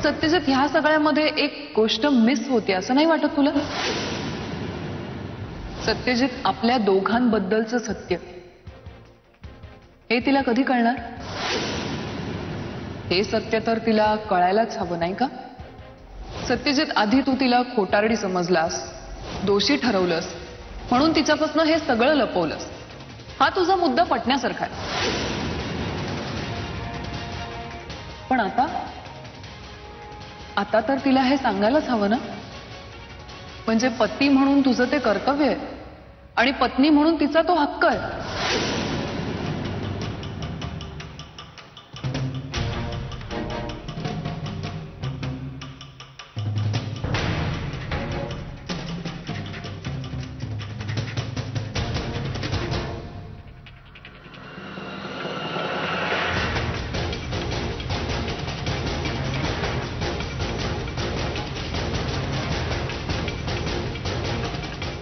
सत्यजित ह्या सगळ्यामध्ये एक गोष्ट मिस होते असं नाही वाटत तुला? सत्यजित आपल्या दोघांबद्दलचं सत्य हे तिला कधी कळणार? हे सत्य तर तिला कळायलाच हवं नाही का? सत्यजित आधी तू तिला खोटारडी समजलास, दोषी ठरवलंस, म्हणून तिच्यापासून हे सगळं लपवलंस. हा तुझा मुद्दा पटण्यासारखा आहे. पण आता तर तिला हे सांगायलाच हवं ना. म्हणजे पती म्हणून तुझं ते कर्तव्य आहे आणि पत्नी म्हणून तिचा तो हक्क आहे.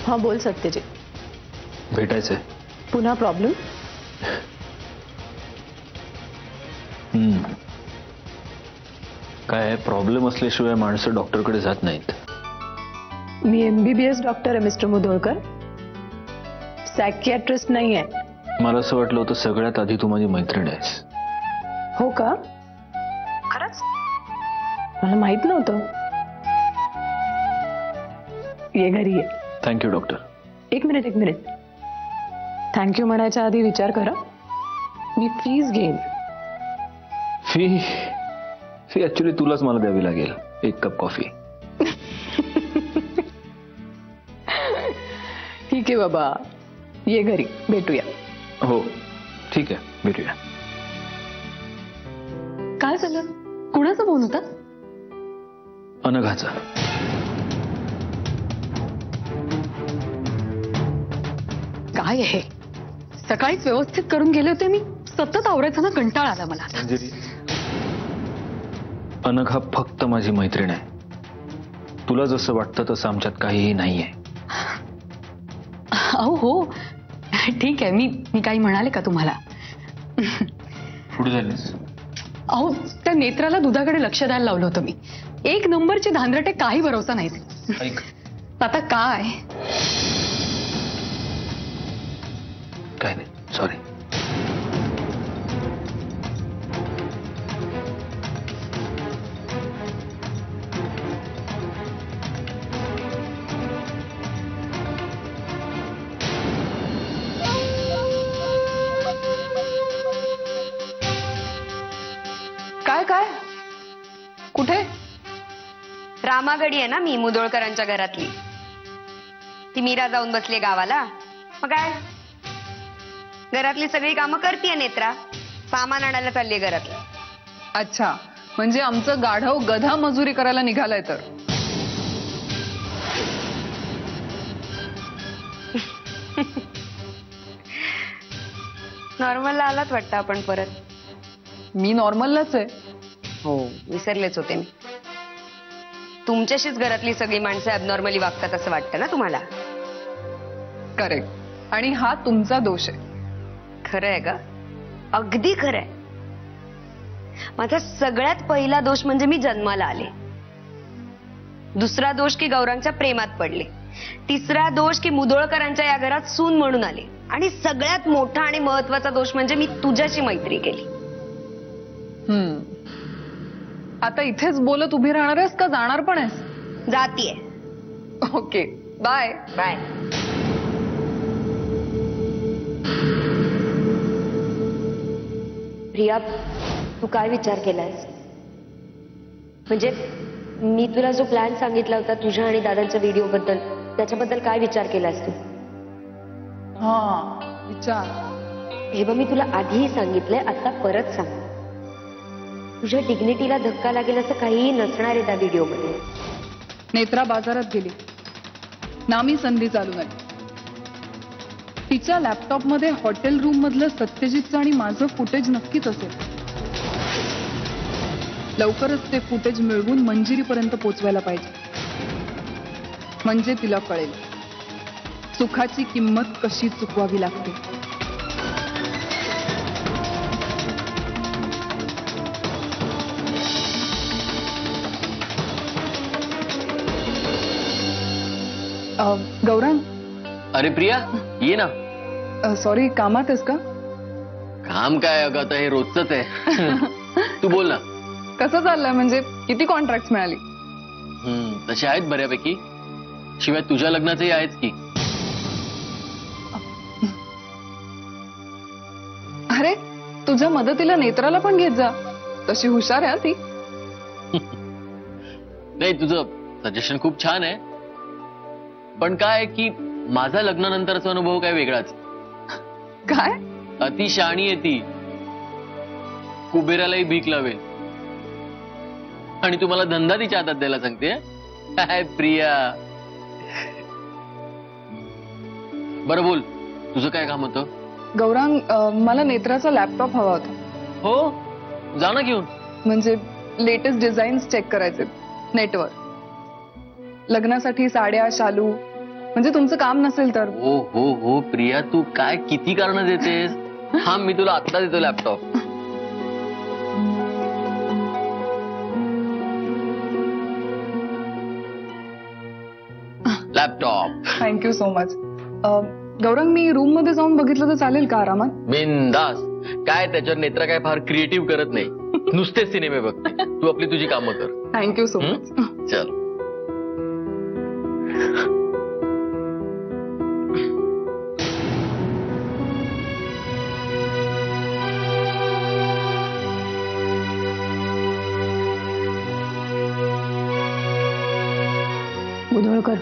हाँ बोल सत्यजित. भेटायचंय. पुन्हा प्रॉब्लेम? काय प्रॉब्लेम असल्याशिवाय माणसं डॉक्टरकडे जात नाहीत. मी MBBS डॉक्टर आहे मिस्टर मुधोळकर, सायकियाट्रिस्ट नाही आहे. मला असं वाटलं होतं सगळ्यात आधी तू माझी मैत्रीण आहेस. हो का? खरंच मला माहित नव्हतं. ये घरी ये. Thank you doctor. एक मिनिट. थँक्यू म्हणायच्या आधी विचार करा. मी फीस घेईन. फी ऍक्च्युली तुलाच मला द्यावी लागेल. 1 कप कॉफी. ठीक आहे बाबा, ये घरी भेटूया. हो ठीक आहे, भेटूया. काय झालं? कुणाचा फोन होता? अनघाचा. काय आहे? सकाळीच व्यवस्थित करून गेले होते मी. सतत आवरायचा ना कंटाळा आला मला. अनघा फक्त माझी मैत्रीण आहे. तुला जसं वाटतं तसं आमच्यात काहीही नाहीये. अहो हो ठीक आहे. मी काही म्हणाले का तुम्हाला? कुठे झालीस? अहो त्या नेत्राला दुधाकडे लक्ष द्यायला लावलं होतं मी. 1 नंबरची धांदरटे, काही भरोसा नाही. ऐक. आता काय? काय नाही, सॉरी. काय कुठे? रामागडी आहे ना मी मुधोळकरांच्या घरातली. ती मीरा जाऊन बसली गावाला. मग काय, घरातली सगळी कामं करतीये नेत्रा. सामान आणायला चाललीये घरातलं. अच्छा, म्हणजे आमचं गाढव गधा मजुरी करायला निघालाय तर. नॉर्मलला आलात वाटतं आपण परत. मी नॉर्मललाच आहे. हो विसरलेच होते मी. तुमच्याशीच घरातली सगळी माणसं ॲबनॉर्मली वागतात असं वाटतं ना तुम्हाला? करेक्ट. आणि हा तुमचा दोष आहे. खरं आहे का? अगदी खरं आहे. माझा सगळ्यात पहिला दोष म्हणजे मी जन्माला आले. दुसरा दोष की गौरांच्या प्रेमात पडले. तिसरा दोष की मुधोळकरांच्या या घरात सून म्हणून आले. आणि सगळ्यात मोठा आणि महत्वाचा दोष म्हणजे मी तुझ्याशी मैत्री केली. आता इथेच बोलत उभी राहणार आहेस का जाणार पण आहेस? जातीये. Okay bye. बाय. प्रिया, तू काय विचार केलायस? म्हणजे मी तुला जो प्लॅन सांगितला होता तुझ्या आणि दादांच्या व्हिडिओ बद्दल, त्याच्याबद्दल काय विचार केलास तू? हा विचार. हे बघ, मी तुला आधीही सांगितलंय, आता परत सांग. तुझ्या डिग्निटीला धक्का लागेल असं काहीही नसणार आहे त्या व्हिडिओमध्ये. नेत्रा बाजारात गेली, नामी संधी चालून आली. तिच्या लॅपटॉपमध्ये हॉटेल रूम मधलं सत्यजितचं आणि माझं फुटेज नक्कीच असेल. लवकरच ते फुटेज मिळवून मंजिरीपर्यंत पोचवायला पाहिजे. म्हणजे तिला कळेल सुखाची किंमत कशी चुकवावी लागते. गौरांग, अरे प्रिया ये ना. सॉरी, कामात आहेस का? काम काय अगं, आता हे रोजच आहे. तू बोल ना. कसं चाललंय, म्हणजे किती कॉन्ट्रॅक्ट मिळाली? तसे आहेत बऱ्यापैकी. शिवाय तुझ्या लग्नाचंही आहेच की. अरे, तुझ्या मदतीला नेत्राला पण घेत जा. तशी हुशार आहे ती. नाही, तुझं सजेशन खूप छान आहे. पण काय की माझा लग्नानंतरचा अनुभव काय वेगळाच. काय? अति शहाणी आहे ती. कुबेरालाही भीक लावेल. आणि तू मला धंदा तिच्या हातात द्यायला सांगते. काय प्रिया. बरं बोल, तुझं काय काम होतं? गौरांग, मला नेत्राचा लॅपटॉप हवा होता. हो, जा ना घेऊन. म्हणजे लेटेस्ट डिझाईन्स चेक करायचे नेटवर. लग्नासाठी साड्या, शालू, म्हणजे तुमचं काम नसेल तर. हो हो हो प्रिया, तू काय किती कारण देतेस. हा, मी तुला आत्ता देतो laptop. Laptop. Thank you so much. Gaurang, मी रूम मध्ये जाऊन बघितलं तर चालेल का आरामात? बिंदास. काय त्याच्यावर नेत्रा काय फार क्रिएटिव्ह करत नाही. नुसतेच सिनेमे बघते. तू आपली तुझी कामं कर. Thank you so much. चल. मुधोळकर,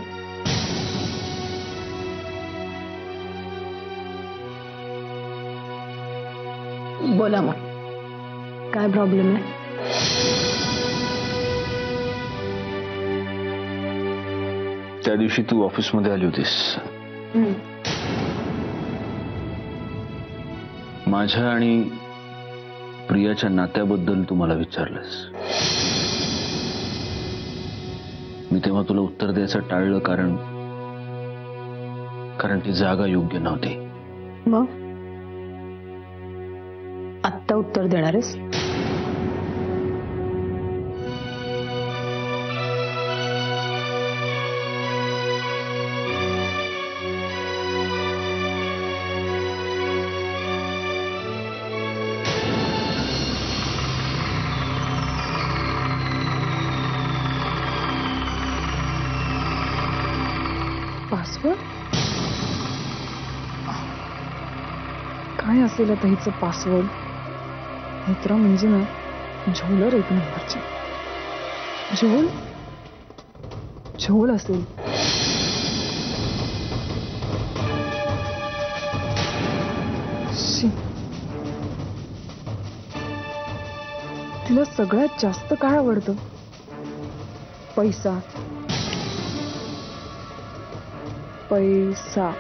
बोला मग, काय प्रॉब्लेम आहे? त्या दिवशी तू ऑफिसमध्ये आली होतीस. माझ्या आणि प्रियाच्या नात्याबद्दल तू मला विचारलंस. मी तेव्हा तुला उत्तर द्यायचं टाळलं, कारण ती जागा योग्य नव्हती. मग आत्ता उत्तर देणार आहेस? पासवर्ड? काय असेल आता हिचं पासवर्ड? नेत्रा म्हणजे ना झोलर एक नंबरची. झोल असेल. शी. तिला सगळ्यात जास्त काय आवडतं? पैसा. पैसा.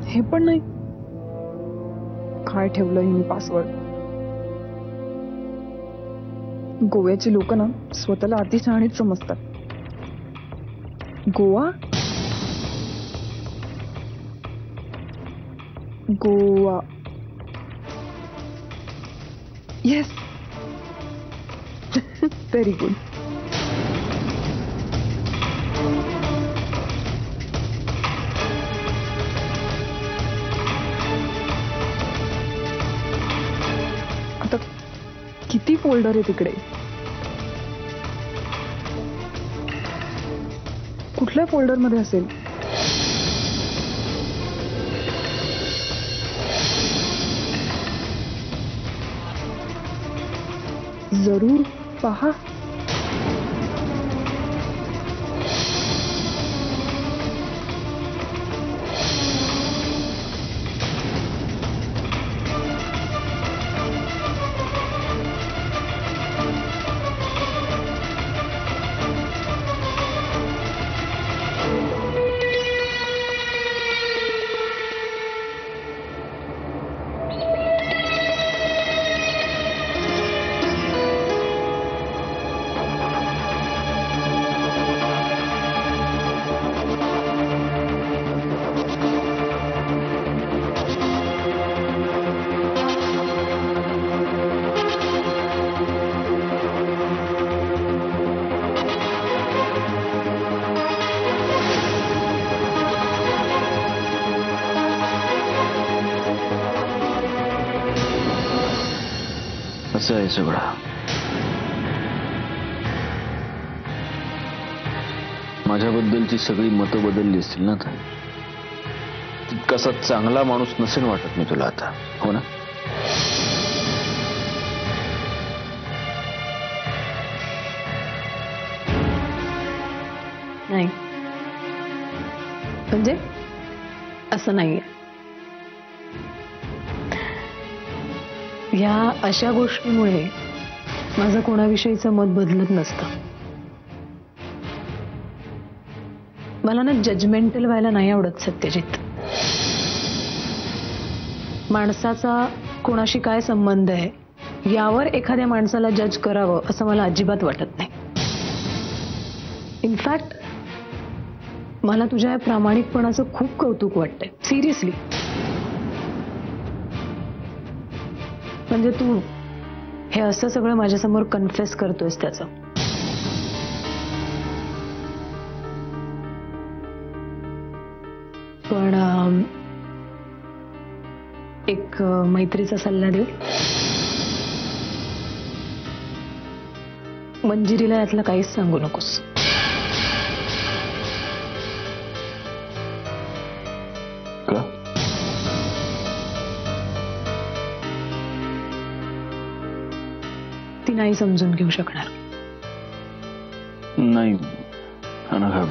हे पण नाही. काय ठेवलं हिने पासवर्ड? गोव्याची लोक ना स्वतःला अति शहाणीच समजतात. गोवा. येस. Very good. आता किती फोल्डर आहे तिकडे? कुठल्या फोल्डर मध्ये असेल? जरूर पहा. किस्सा आहे सगळा. माझ्याबद्दलची सगळी मतं बदलली असतील ना तर तितकासा चांगला माणूस नसेल वाटत मी तुला आता, हो ना? नाही म्हणजे असं नाहीये. ह्या अशा गोष्टीमुळे माझं कोणाविषयीचं मत बदलत नसतं. मला ना जजमेंटल व्हायला नाही आवडत सत्यजित. माणसाचा कोणाशी काय संबंध आहे यावर एखाद्या माणसाला जज करावं असं मला अजिबात वाटत नाही. इनफॅक्ट मला तुझ्या या प्रामाणिकपणाचं खूप कौतुक वाटतंय, सिरियसली. म्हणजे तू हे असं सगळं माझ्यासमोर कन्फेस करतोयस त्याचं. पण एक मैत्रीचा सल्ला देऊ. मंजिरीला यातलं काहीच सांगू नकोस. का? ती नाही समजून घेऊ शकणार. नाही अनघा,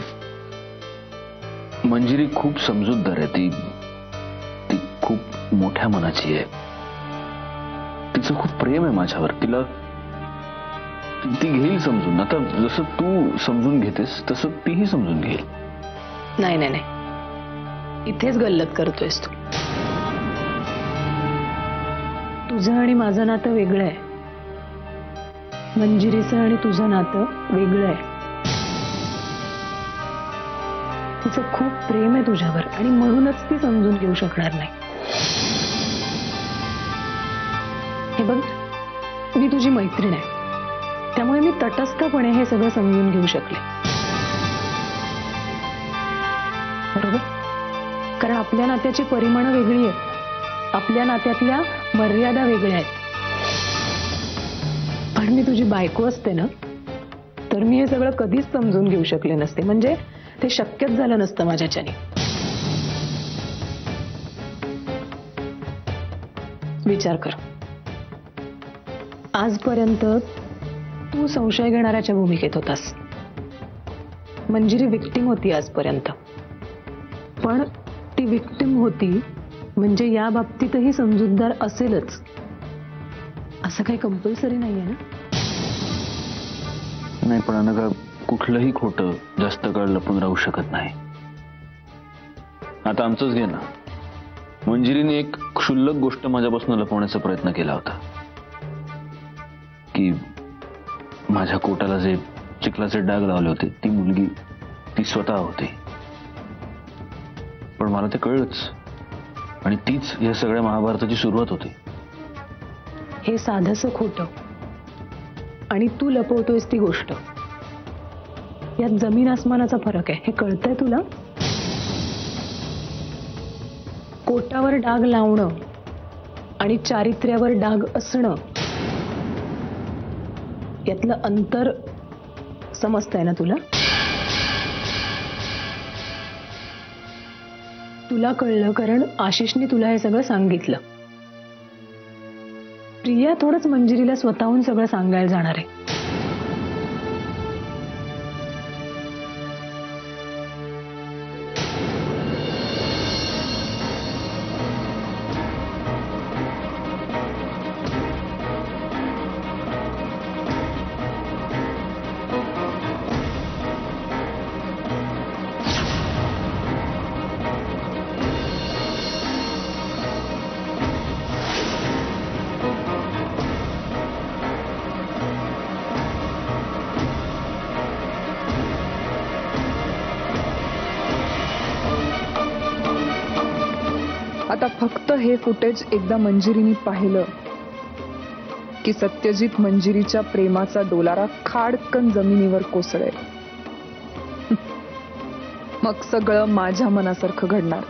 मंजिरी खूप समजूतदार आहे. ती खूप मोठ्या मनाची आहे. तिचं खूप प्रेम आहे माझ्यावर. ती घेईल समजून. आता जसं तू समजून घेतेस तसं तीही समजून घेईल. नाही नाही नाही, इथेच गल्लत करतोयस तू. तुझं आणि माझं नातं वेगळं आहे. मंजिरीचं आणि तुझं नातं वेगळं आहे. तिचं खूप प्रेम आहे तुझ्यावर आणि म्हणूनच ती समजून घेऊ शकणार नाही. हे बघ, मी तुझी मैत्रीण आहे, त्यामुळे मी तटस्थपणे हे सगळं समजून घेऊ शकले. बरोबर? कारण आपल्या नात्याची परिमाणं वेगळी आहेत. आपल्या नात्यातल्या मर्यादा वेगळ्या आहेत. पण मी तुझी बायको असते ना, तर मी हे सगळं कधीच समजून घेऊ शकले नसते. म्हणजे ते शक्यच झालं नसतं माझ्याच्याने. विचार कर, आजपर्यंत तू संशय घेणाऱ्याच्या भूमिकेत होतास. मंजिरी विक्टिम होती आजपर्यंत. पण ती विक्टिम होती म्हणजे या बाबतीतही समजूतदार असेलच असं काही कंपल्सरी नाहीये ना. नाही, पण अनघा, कुठलंही खोटं जास्त काळ लपून राहू शकत नाही. आता आमचंच घे ना. मंजिरीने एक क्षुल्लक गोष्ट माझ्यापासून लपवण्याचा प्रयत्न केला होता की माझ्या कोटाला जे चिखलाचे डाग लावले होते ती मुलगी ती स्वतः होती. पण मला ते कळलंच आणि तीच या सगळ्या महाभारताची सुरुवात होती. हे साधंसं खोटं आणि तू लपवतोयस ती गोष्ट, यात जमीन आसमानाचा फरक आहे. हे कळतंय तुला? कोटावर डाग लावणं आणि चारित्र्यावर डाग असणं यातलं अंतर समजतंय ना तुला? तुला कळलं कारण आशिषने तुला हे सगळं सांगितलं. प्रिया थोडंच मंजिरीला स्वतःहून सगळं सांगायला जाणार आहे. आता फक्त हे फुटेज एकदा मंजिरीने पाहिलं की सत्यजित मंजिरीच्या प्रेमाचा डोलारा खाडकन जमिनीवर कोसळेल. मग सगळं माझ्या मनासारखं घडणार.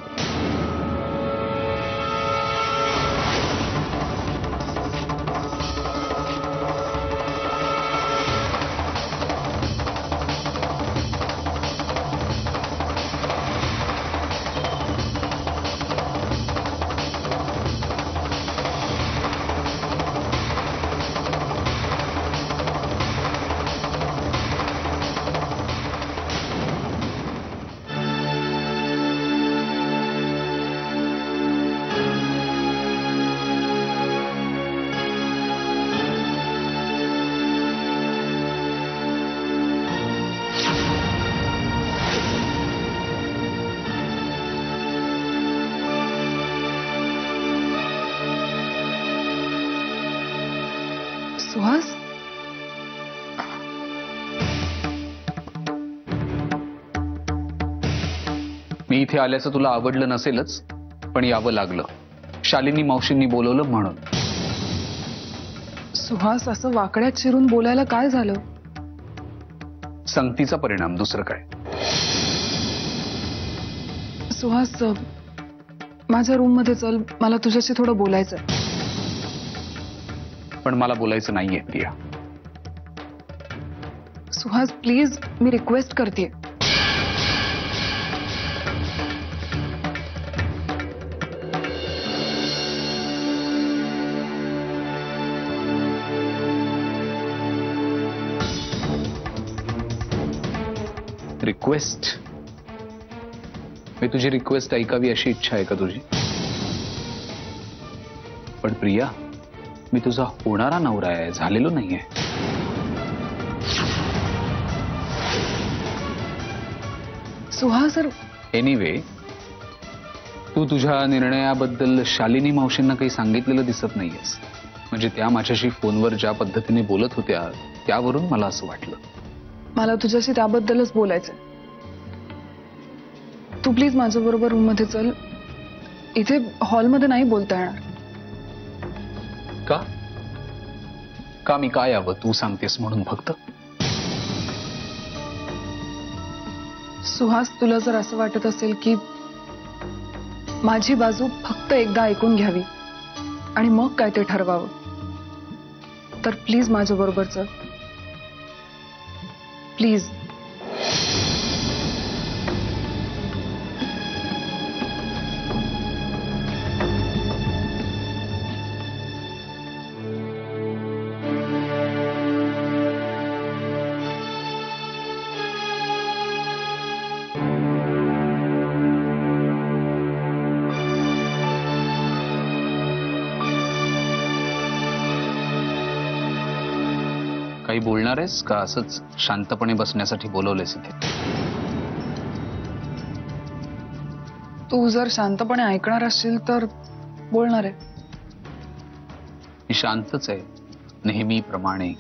सुहास, मी इथे आल्याचं तुला आवडलं नसेलच, पण यावं लागलं. शालिनी मावशींनी बोलवलं म्हणून. सुहास असं वाकड्यात शिरून बोलायला काय झालं? संगतीचा परिणाम, दुसरं काय. सुहास, माझ्या रूम मध्ये चल, मला तुझ्याशी थोडं बोलायचंय. पण मला बोलायचं नाहीये Priya. Suhas please, me request करते. रिक्वेस्ट? मी तुझी रिक्वेस्ट ऐकावी अशी इच्छा आहे का तुझी? पण प्रिया, मी तुझा होणारा नवरा आहे, झालेलो नाहीये. सुहास एनिवे, तू तुझ्या निर्णयाबद्दल शालिनी मावशींना काही सांगितलेलं दिसत नाहीयेस. म्हणजे त्या माझ्याशी फोनवर ज्या पद्धतीने बोलत होत्या त्यावरून मला असं वाटलं. मला तुझ्याशी त्याबद्दलच बोलायचंय. तू प्लीज माझ्या बरोबर रूम मध्ये चल. इथे हॉलमध्ये नाही बोलता येणार. का? का मी काय यावं तू सांगतेस म्हणून फक्त? सुहास, तुला जर असं वाटत असेल की माझी बाजू फक्त एकदा ऐकून घ्यावी आणि मग काय ते ठरवावं, तर प्लीज माझ्या बरोबर चल. प्लीज. काही बोलणार आहेस का असंच शांतपणे बसण्यासाठी बोलवलेस इथे? तू जर शांतपणे ऐकणार असशील तर बोलणार आहे. मी शांतच आहे नेहमीप्रमाणे.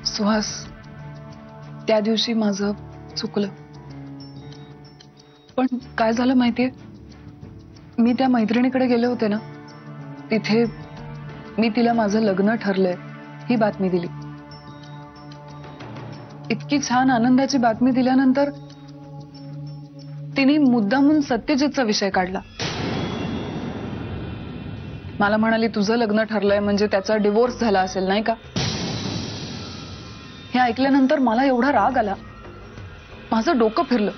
सुहास, त्या दिवशी माझं चुकलं. पण काय झालं माहितीये, मी त्या मैत्रिणीकडे गेले होते ना, तिथे मी तिला माझं लग्न ठरलंय ही बातमी दिली. इतकी छान आनंदाची बातमी दिल्यानंतर तिने मुद्दामून सत्यजितचा विषय काढला. मला म्हणाली तुझं लग्न ठरलंय म्हणजे त्याचा डिवोर्स झाला असेल, नाही का? हे ऐकल्यानंतर मला एवढा राग आला, माझं डोकं फिरलं.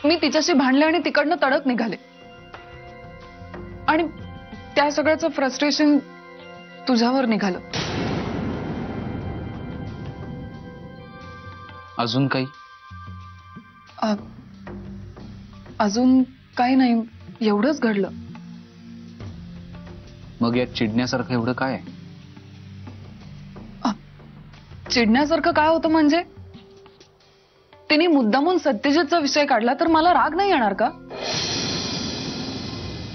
मी तिच्याशी भांडले आणि तिकडनं तडक निघाले. आणि त्या सगळ्याचं फ्रस्ट्रेशन तुझ्यावर निघालं. अजून काही? अजून काही नाही, एवढंच घडलं. मग यात चिडण्यासारखं एवढं काय आहे? चिडण्यासारखं काय होतं म्हणजे? तिने मुद्दामून सत्यजितचा विषय काढला तर मला राग नाही येणार का?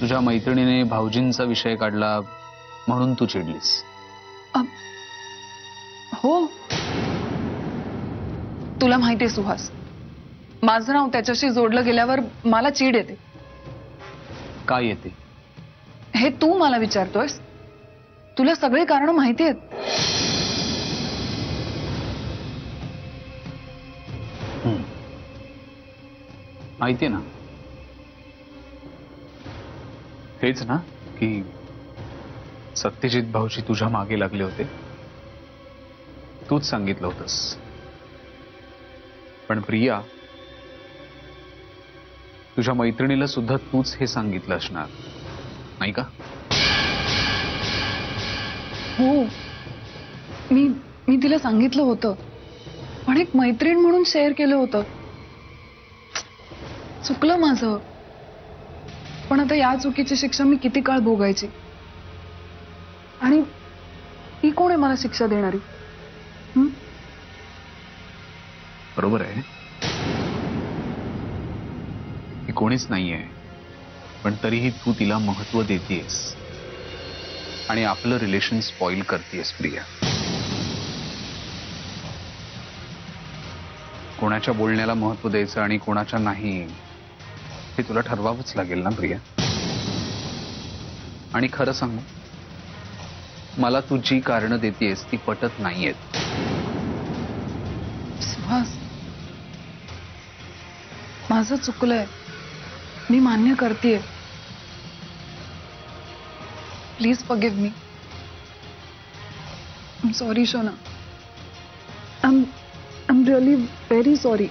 तुझ्या मैत्रिणीने भाऊजींचा विषय काढला म्हणून तू चिडलीस? हो. तुला माहितीये सुहास, माझं नाव त्याच्याशी जोडलं गेल्यावर मला चीड येते. काय येते? हे तू मला विचारतोयस? तुला सगळी कारण माहिती आहेत. माहितीये ना. हेच ना की सत्यजित भाऊजी तुझ्या मागे लागले होते. तूच सांगितलं होतंस. पण प्रिया, तुझ्या मैत्रिणीला सुद्धा तूच हे सांगितलं असणार, नाही का? हो, मी तिला सांगितलं होतं, पण एक मैत्रीण म्हणून शेअर केलं होतं. चुकलं माझं. पण आता या चुकीची शिक्षा मी किती काळ भोगायची? आणि ती कोण आहे मला शिक्षा देणारी? बरोबर आहे. ही कोणीच नाहीये. पण तरीही तू तिला महत्व देतेस आणि आपलं रिलेशन स्पॉइल करतेस प्रिया. कोणाच्या बोलण्याला महत्व द्यायचं आणि कोणाच्या नाही हे तुला ठरवावंच लागेल ना प्रिया. आणि खरं सांगू, मला तू जी कारणं देतेस ती पटत नाहीयेत. सुहास, माझं चुकलंय, मी मान्य करतेय. Please forgive me. I am sorry शोना. I am really very sorry.